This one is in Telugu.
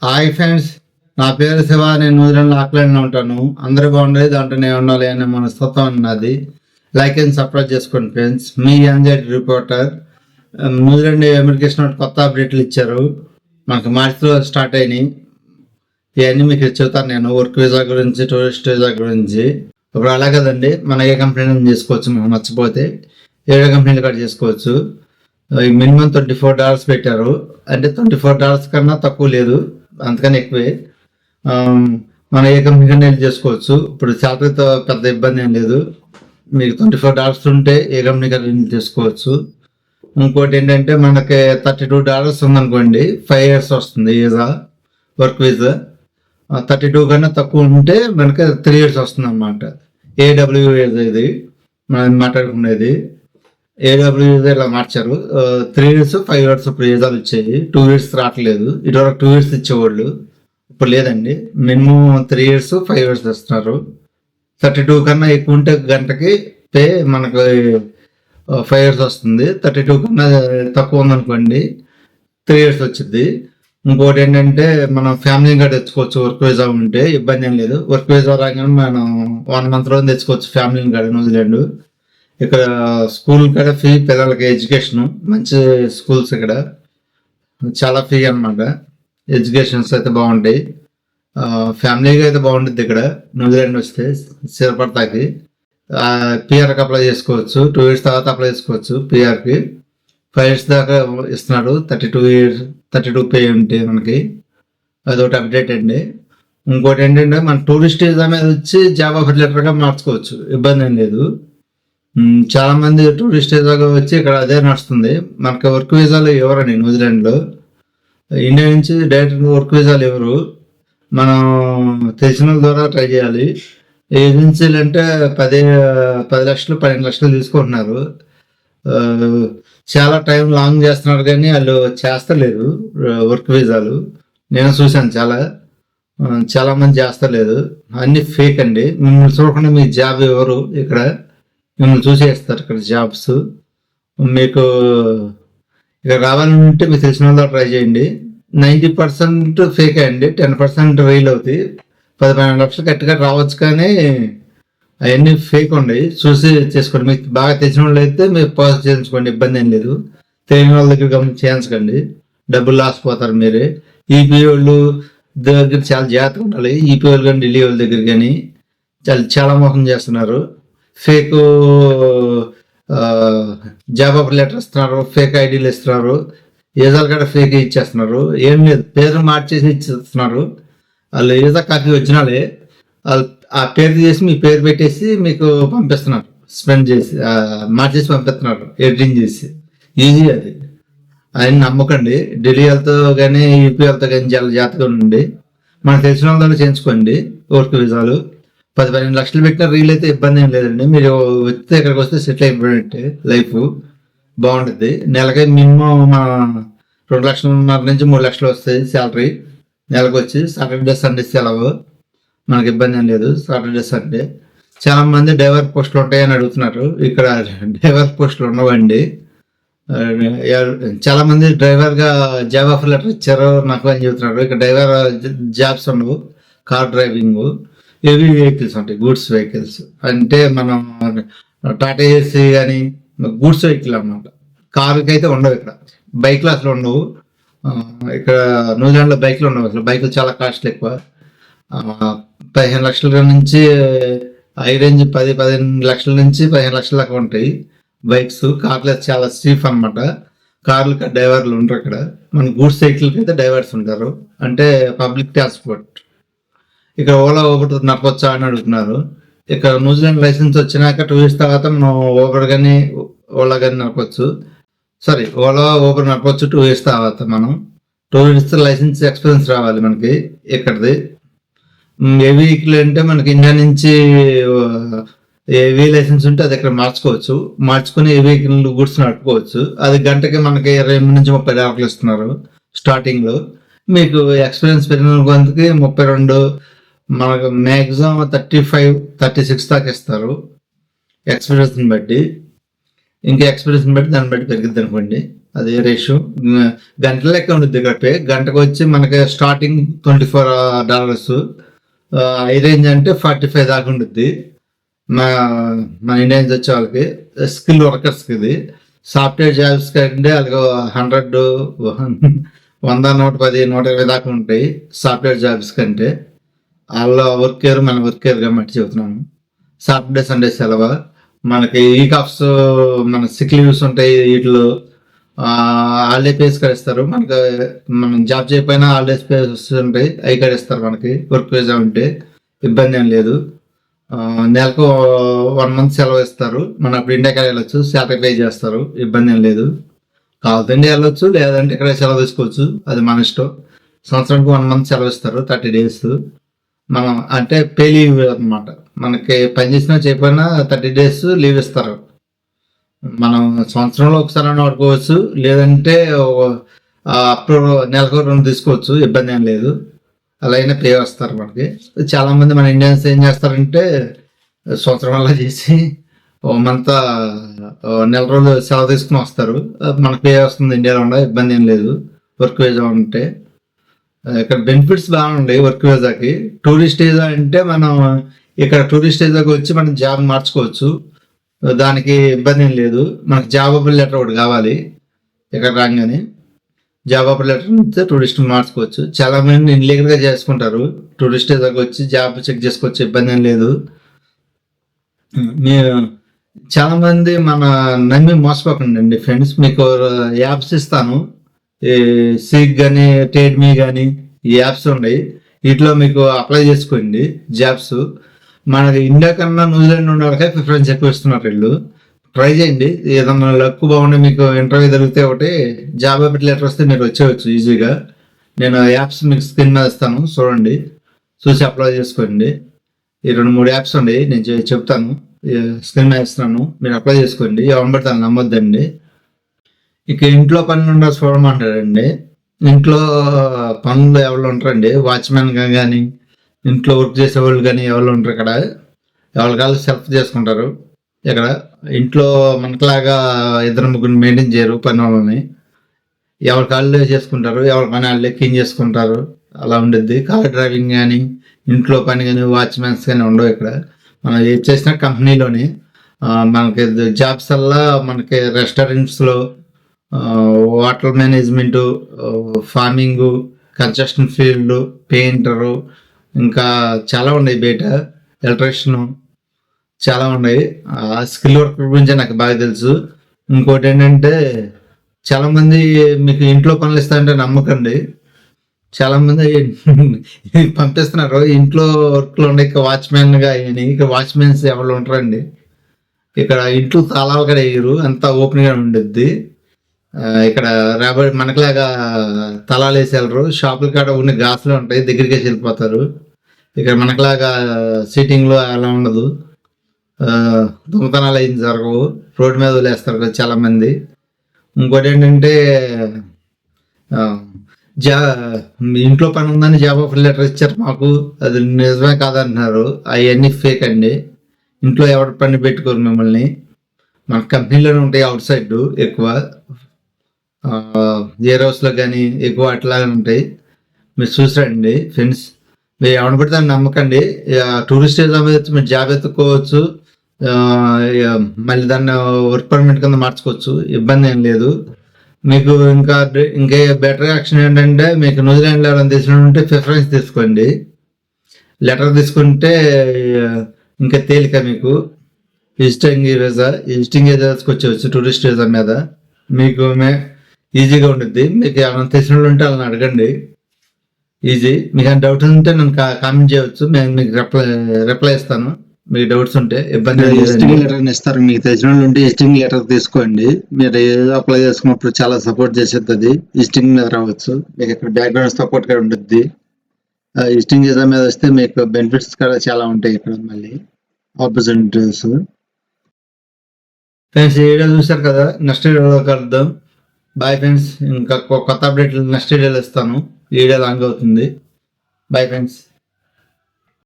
హాయ్ ఫ్రెండ్స్, నా పేరు శివ. నేను న్యూజిలాండ్ ఆక్లాండ్లో ఉంటాను. అందరూ బాగుండేది దాంట్లో నేను ఉండాలి అనే మనస్తత్వం అన్నది. లైక్ అండ్ సబ్స్క్రైబ్ చేసుకోండి ఫ్రెండ్స్. మీ ఎంజాయ్ రిపోర్టర్. న్యూజిలాండ్ ఇమిగ్రేషన్ కొత్త అప్డేట్లు ఇచ్చారు. మనకు మార్చిలో స్టార్ట్ అయినాయి. ఇవన్నీ మీకు చెబుతాను నేను. వర్క్ వీసా గురించి, టూరిస్ట్ వీసా గురించి. ఇప్పుడు అలా కదండి, మన ఏ కంపెనీ చేసుకోవచ్చు. మనం నచ్చపోతే ఏదో కంపెనీలు కట్ చేసుకోవచ్చు. మినిమం $24 పెట్టారు. అంటే $24 కన్నా తక్కువ లేదు, అంతకని ఎక్కువే. మనం ఏ కంపెనీ కన్నా వెళ్ళి చేసుకోవచ్చు. ఇప్పుడు శాలరీతో పెద్ద ఇబ్బంది ఏం లేదు. మీకు $24 ఉంటే ఏ కంపెనీ కన్నా వెళ్ళి చేసుకోవచ్చు. ఇంకోటి ఏంటంటే మనకి $32 ఉందనుకోండి, 5 years వస్తుంది వీసా, వర్క్ వీసా. 32 కన్నా తక్కువ ఉంటే మనకి 3 years వస్తుంది అన్నమాట. AW వీసా ఇది మనం మాట్లాడుకునేది. AW వీసా ఇలా మార్చారు. 3 years 5 years ఇప్పుడు వీసాలు వచ్చాయి. 2 years రావట్లేదు. ఇటువరకు 2 years ఇచ్చేవాళ్ళు, ఇప్పుడు లేదండి. మినిమం 3 years 5 years ఇస్తున్నారు. 32 కన్నా ఎక్కువ ఉంటే గంటకి పే మనకు 5 years వస్తుంది. 32 కన్నా తక్కువ ఉందనుకోండి 3 years వచ్చింది. ఇంకోటి ఏంటంటే మనం ఫ్యామిలీ కూడా తెచ్చుకోవచ్చు. వర్క్ వీసా ఉంటే ఇబ్బంది ఏం లేదు. వర్క్ వీసా రాగానే మనం 1 month రోజు తెచ్చుకోవచ్చు ఫ్యామిలీని కూడా. న్యూజిలాండ్ ఇక్కడ స్కూల్ కూడా ఫ్రీ, పిల్లలకి ఎడ్యుకేషన్ మంచి స్కూల్స్ ఇక్కడ చాలా ఫ్రీ అన్నమాట. ఎడ్యుకేషన్స్ అయితే బాగుంటాయి. ఫ్యామిలీగా అయితే బాగుంటుంది ఇక్కడ న్యూజిలాండ్ వస్తే. సిరపడతాకి పిఆర్కి అప్లై చేసుకోవచ్చు. 2 years తర్వాత అప్లై చేసుకోవచ్చు పిఆర్కి. 5 years దాకా ఇస్తున్నాడు. 32 పే ఉంటే మనకి. అదొకటి అప్డేట్ అండి. ఇంకోటి ఏంటంటే మన టూరిస్ట్ వీసా మీద వచ్చి జాబ్ ఆఫర్ లెటర్గా మార్చుకోవచ్చు, ఇబ్బంది ఏం లేదు. చాలా మంది టూరిస్ట్ వీసాగా వచ్చి ఇక్కడ అదే నడుస్తుంది. మనకి వర్క్ వీసాలు ఎవరండి న్యూజిలాండ్లో. ఇండియా నుంచి డైరెక్ట్ వర్క్ వీసాలు ఎవరు, మనం తెలిసిన ద్వారా ట్రై చేయాలి. ఏజెన్సీలు అంటే 10 లక్షలు 12 లక్షలు తీసుకుంటున్నారు. చాలా టైం లాంగ్ చేస్తున్నారు కానీ వాళ్ళు చేస్తలేరు వర్క్ వీసాలు. నేను చూశాను, చాలా మంది చేస్తలేదు. అన్ని ఫేక్ అండి. మిమ్మల్ని చూడకుండా మీ జాబ్ ఎవరు ఇక్కడ, మిమ్మల్ని చూసేస్తారు ఇక్కడ జాబ్స్. మీకు ఇక్కడ రావాలంటే మీకు తెలిసిన వాళ్ళ ట్రై చేయండి. 90% ఫేక్ అండి, 10% రీల్ అవుతాయి. 10-12 లక్షలు గట్టిగా రావచ్చు కానీ అవన్నీ ఫేక్ ఉన్నాయి. చూసి చేసుకోండి. మీకు బాగా తెలిసిన వాళ్ళు అయితే మీరు పాస్ చేయించుకోండి, ఇబ్బంది ఏం లేదు. తెలియని వాళ్ళ దగ్గర గమనించి చేయించకండి, డబ్బులు లాస్ పోతారు మీరే. ఈపీ వాళ్ళు దగ్గర చాలా జాగ్రత్తగా ఉండాలి. ఈపీ వాళ్ళు కానీ ఢిల్లీ వాళ్ళ దగ్గర కానీ చాలా మోసం చేస్తున్నారు. ఫేక్ జాబ్ ఆఫర్ లెటర్ ఇస్తున్నారు, ఫేక్ ఐడీలు ఇస్తున్నారు, వీసాలు కూడా ఫేక్ ఇచ్చేస్తున్నారు. ఏం లేదు, పేరు మార్చేసి ఇచ్చేస్తున్నారు. వాళ్ళు వీసా కాపీ వచ్చినాలే, వాళ్ళు ఆ పేరు తీసి మీ పేరు పెట్టేసి మీకు పంపిస్తున్నారు. స్పెండ్ చేసి మార్చేసి పంపిస్తున్నారు, ఎడిటింగ్ చేసి. ఈజీ అది. ఆయన నమ్మకండి. ఢిల్లీ వాళ్ళతో కానీ యూపీ వాళ్ళతో కానీ చాలా జాగ్రత్తగా ఉండండి. మనకు తెలిసిన వాళ్ళతో చేయించుకోండి వర్క్ వీసాలు. 10-12 లక్షలు పెట్టిన రీల్ అయితే ఇబ్బంది ఏం లేదండి. మీరు వస్తే ఇక్కడికి వస్తే సెటిల్ అయిపోయినట్టే, లైఫ్ బాగుంటుంది. నెలకి మినిమం 2 లక్షల నుంచి 3 లక్షలు వస్తాయి శాలరీ నెలకు వచ్చి. సాటర్డే సండే సెలవు, మనకి ఇబ్బంది ఏం లేదు. సాటర్డే సండే చాలా మంది డ్రైవర్ పోస్టులు ఉంటాయని అడుగుతున్నారు. ఇక్కడ డ్రైవర్ పోస్టులు ఉండవండి. చాలా మంది డ్రైవర్గా జాబ్ ఆఫర్ లెటర్ ఇచ్చారు నాకు అని చెబుతున్నారు. ఇక్కడ డ్రైవర్ జాబ్స్ ఉండవు. కార్ డ్రైవింగ్, హెవీ వెహికల్స్ ఉంటాయి, గూడ్స్ వెహికల్స్. అంటే మనం టాటా ఏసీ కానీ గూడ్స్ వెహికల్ అన్నమాట. కార్కి అయితే ఉండవు ఇక్కడ. బైక్లు అసలు ఉండవు ఇక్కడ న్యూజిలాండ్లో. బైక్లు ఉండవు అసలు. బైకులు చాలా కాస్ట్లు ఎక్కువ. 15 లక్షల నుంచి హై రేంజ్ 10-15 లక్షల నుంచి 15 లక్షల దాకా ఉంటాయి బైక్స్. కార్లు చాలా చీఫ్ అనమాట. కార్లకి డ్రైవర్లు ఉంటారు ఇక్కడ. మన గూడ్స్ సైకిల్కి అయితే డ్రైవర్స్ ఉంటారు. అంటే పబ్లిక్ ట్రాన్స్పోర్ట్. ఇక్కడ ఓలా ఊబర్ నడపచ్చా అని అడుగుతున్నారు. ఇక్కడ న్యూజిలాండ్ లైసెన్స్ వచ్చినాక 2 years తర్వాత మనం ఊబర్ కానీ ఓలా కానీ నడపచ్చు. సారీ, ఓలా ఊబర్ నడపచ్చు 2 years తర్వాత. మనం 2 years లైసెన్స్ ఎక్స్పీరియన్స్ రావాలి మనకి ఇక్కడిది. ఏ వెహికల్ అంటే మనకి ఇండియా నుంచి ఏవీ లైసెన్స్ ఉంటే అది ఇక్కడ మార్చుకుని ఏ వెహికల్ గుడ్స్ నడుపుకోవచ్చు. అది గంటకి మనకి 20 నుంచి 30 డాలర్లు ఇస్తున్నారు స్టార్టింగ్లో. మీకు ఎక్స్పీరియన్స్ పెరిగిన కొంతకి 32, మనకు మ్యాక్సిమం 35-36 దాకా ఇస్తారు ఎక్స్పీరియన్స్ని బట్టి. ఇంకా ఎక్స్పీరియన్స్ని బట్టి దాన్ని బట్టి పెరిగిద్ది అనుకోండి. అది రేషియో. గంటల లెక్క ఉంటుంది ఇక్కడ పే. గంటకు వచ్చి మనకి స్టార్టింగ్ $24, హై రేంజ్ అంటే 45 దాకా ఉంటుంది. మా మన ఇండియన్స్ వచ్చే వాళ్ళకి స్కిల్ వర్కర్స్కి ఇది. సాఫ్ట్వేర్ జాబ్స్ కంటే వాళ్ళకి 100, 100, 110, 120 దాకా ఉంటాయి సాఫ్ట్వేర్ జాబ్స్ కంటే. వాళ్ళ వర్క్ కేర్ మన వర్క్ కేర్ కాబట్టి చెబుతున్నాను. సాటర్డే సండే సెలవు. మనకి వీక్ ఆఫ్స్, మన సిక్ లీవ్స్ ఉంటాయి. వీటిలో హాలిడే పేస్ కడిస్తారు మనకి. మనం జాబ్ చేయకపోయినా హాలిడేస్ పేస్ ఉంటాయి, అవి కడిస్తారు మనకి. వర్క్ వీసా ఉంటే ఇబ్బంది ఏం లేదు. నెలకు 1 month సెలవు ఇస్తారు. మనం అప్పుడు ఇండియాకి వెళ్ళొచ్చు, శాలరీ పే చేస్తారు, ఇబ్బంది ఏం లేదు. కావాలంటే ఇండియా వెళ్ళొచ్చు, లేదంటే ఇక్కడ సెలవు తీసుకోవచ్చు, అది మన ఇష్టం. సంవత్సరానికి 1 month సెలవు ఇస్తారు, 30 days. మనం అంటే పే లీవ్ అనమాట. మనకి పని చేసినా చేయకపోయినా 30 days లీవ్ ఇస్తారు. మనం సంవత్సరంలో ఒకసారి వాడుకోవచ్చు, లేదంటే అప్పుడు నెలకు 2 తీసుకోవచ్చు, ఇబ్బంది ఏం లేదు. అలా అయినా పే వస్తారు మనకి. చాలా మంది మన ఇండియన్స్ ఏం చేస్తారంటే సంవత్సరం అలా చేసి మంతా నెల రోజులు సెలవు తీసుకుని వస్తారు. మనకు పే వస్తుంది ఇండియాలో ఉండే, ఇబ్బంది ఏం లేదు. వర్క్ వీసా ఉంటే ఇక్కడ బెనిఫిట్స్ బాగున్నాయి వర్క్ వీసాకి. టూరిస్ట్ వీసా అంటే మనం ఇక్కడ టూరిస్ట్ వీసాకి వచ్చి మనం జాబ్ మార్చుకోవచ్చు, దానికి ఇబ్బంది ఏం లేదు. మనకు జాబ్ ఆఫర్ లెటర్ ఒకటి కావాలి. ఇక్కడ రాగానే జాబ్ ఆఫర్ లెటర్ ఇస్తే టూరిస్ట్ మార్చుకోవచ్చు. చాలా మంది ఇన్లీగల్గా చేసుకుంటారు. టూరిస్ట్ వీసాకి వచ్చి జాబ్ చెక్ చేసుకోవచ్చు, ఇబ్బంది ఏం లేదు. మీరు చాలా మంది మన నమ్మి మోసపోకండి ఫ్రెండ్స్. మీకు యాప్స్ ఇస్తాను, సీక్ కానీ టేడ్ మీ కానీ ఈ యాప్స్ ఉన్నాయి. వీటిలో మీకు అప్లై చేసుకోండి జాబ్స్. మనకి ఇండియా కన్నా న్యూజిలాండ్ ఉండే వాళ్ళకే ప్రిఫరెన్స్ ఎక్కువ ఇస్తున్నారు వీళ్ళు. ట్రై చేయండి, ఏదన్నా లక్ బాగుండి మీకు ఇంటర్వ్యూ జరిగితే ఒకటి జాబ్ ఆఫర్ లెటర్ వస్తే మీరు వచ్చేవచ్చు ఈజీగా. నేను యాప్స్ మీకు స్క్రీన్ మీద ఇస్తాను, చూడండి, చూసి అప్లై చేసుకోండి. ఈ 2-3 యాప్స్ ఉన్నాయి, నేను చెప్తాను, స్క్రీన్ మీద ఇస్తున్నాను, మీరు అప్లై చేసుకోండి. ఎవరిని పడితే వాళ్ళు నమ్మొద్దండి. ఇక ఇంట్లో పనులు ఉండాలి చూడమంటారండి. ఇంట్లో పనులు ఎవరు ఉంటారండి, వాచ్మెన్గా కానీ ఇంట్లో వర్క్ చేసే వాళ్ళు కానీ ఎవరు ఉంటారు. ఇక్కడ ఎవరికాళ్ళు సెల్ఫ్ చేసుకుంటారు. ఇక్కడ ఇంట్లో మనకులాగా 2-3 మెయింటైన్ చేయరు పని వాళ్ళని. ఎవరి కాళ్ళు చేసుకుంటారు, ఎవరి పని వాళ్ళు క్లీన్ చేసుకుంటారు, అలా ఉండద్ది. కార్ డ్రైవింగ్ కానీ ఇంట్లో పని కానీ వాచ్మెన్స్ కానీ ఉండవు ఇక్కడ. మనం ఏది చేసినా కంపెనీలోని. మనకి జాబ్స్ వల్ల మనకి రెస్టారెంట్స్లో, water management, farming, construction field, painter, ఇంకా చాలా ఉన్నాయి బయట, ఎలక్ట్రీషియను, చాలా ఉన్నాయి. స్కిల్ వర్క్ గురించి నాకు బాగా తెలుసు. ఇంకోటి ఏంటంటే చాలామంది మీకు ఇంట్లో పనులు ఇస్తారంటే నమ్మకండి. చాలామంది పంపిస్తున్నారు ఇంట్లో వర్క్లు ఉన్నాయి. ఇక వాచ్మెన్గా ఇక వాచ్మెన్స్ ఎవరు ఉంటారండి ఇక్కడ. ఇంట్లో తాళాలు కూడా వేయరు, అంతా ఓపెన్గా ఉండిద్ది. ఇక్కడ రాబడి మనకులాగా తలాలు వేసి వెళ్ళరు. షాపుల కాడ ఉన్న గ్లాసులు ఉంటాయి, దగ్గరికి వేసి వెళ్ళిపోతారు. ఇక్కడ మనకులాగా సీటింగ్లో అలా ఉండదు. దొంగతనాలు ఏం జరగవు, రోడ్డు మీద వదిలేస్తారు చాలా మంది. ఇంకోటి ఏంటంటే ఇంట్లో పని ఉందని జాబ్ ఆఫర్ లెటర్ ఇచ్చారు మాకు, అది నిజమే కాదంటున్నారు. అవన్నీ ఫేక్ అండి. ఇంట్లో ఎవరి పని పెట్టుకోరు మిమ్మల్ని. మన కంపెనీలోనే ఉంటాయి అవుట్ సైడ్ ఎక్కువ, వేర్ హౌస్లో కానీ ఎక్కువ అట్లాగే ఉంటాయి. మీరు చూసారండి ఫ్రెండ్స్. మీరు ఎవరిని పడితే దాన్ని నమ్మకండి. టూరిస్ట్ వీసా మీద మీరు జాబ్ ఎత్తుకోవచ్చు, మళ్ళీ దాన్ని వర్క్ పర్మిట్ కింద మార్చుకోవచ్చు, ఇబ్బంది ఏం లేదు. మీకు ఇంకే బెటర్ యాక్షన్ ఏంటంటే మీకు న్యూజిలాండ్లో ఎవరైనా తీసుకుంటే ప్రిఫరెన్స్ తీసుకోండి. లెటర్ తీసుకుంటే ఇంకా తేలిక మీకు. విజిటింగ్ వీసాకి వచ్చేవచ్చు టూరిస్ట్ వీసా మీద. మీకు ఈజీగా ఉంటుంది. మీకు ఎవరైనా తెలిసిన వాళ్ళు ఉంటే వాళ్ళని అడగండి, ఈజీ. మీకు డౌట్ ఉంటే నన్ను కామెంట్ చేయవచ్చు, నేను మీకు రిప్లై ఇస్తాను. మీకు డౌట్స్ ఉంటే ఇబ్బంది లెటర్ ఇస్తారు. మీకు తెలిసిన వాళ్ళు ఉంటే విజిటింగ్ లెటర్ తీసుకోండి. మీరు అప్లై చేసుకున్నప్పుడు చాలా సపోర్ట్ చేసేది విజిటింగ్ లెటర్ అవ్వచ్చు. మీకు ఇక్కడ బ్యాక్గ్రౌండ్ సపోర్ట్ కూడా ఉంటుంది. విజిటింగ్ వీసా మీద వస్తే మీకు బెనిఫిట్స్ కూడా చాలా ఉంటాయి ఇక్కడ. మళ్ళీ ఆపర్చునిటీస్. ఫ్రెండ్స్ ఈ వీడియో చూసారు కదా, నెక్స్ట్ వీడియోలో కలుద్దాం. Bye friends. ఇంకా కొత్త అప్డేట్లు నెక్స్ట్ వీడియోలో ఇస్తాను. ఈ వీడియో లాంగ్ అవుతుంది. Bye friends.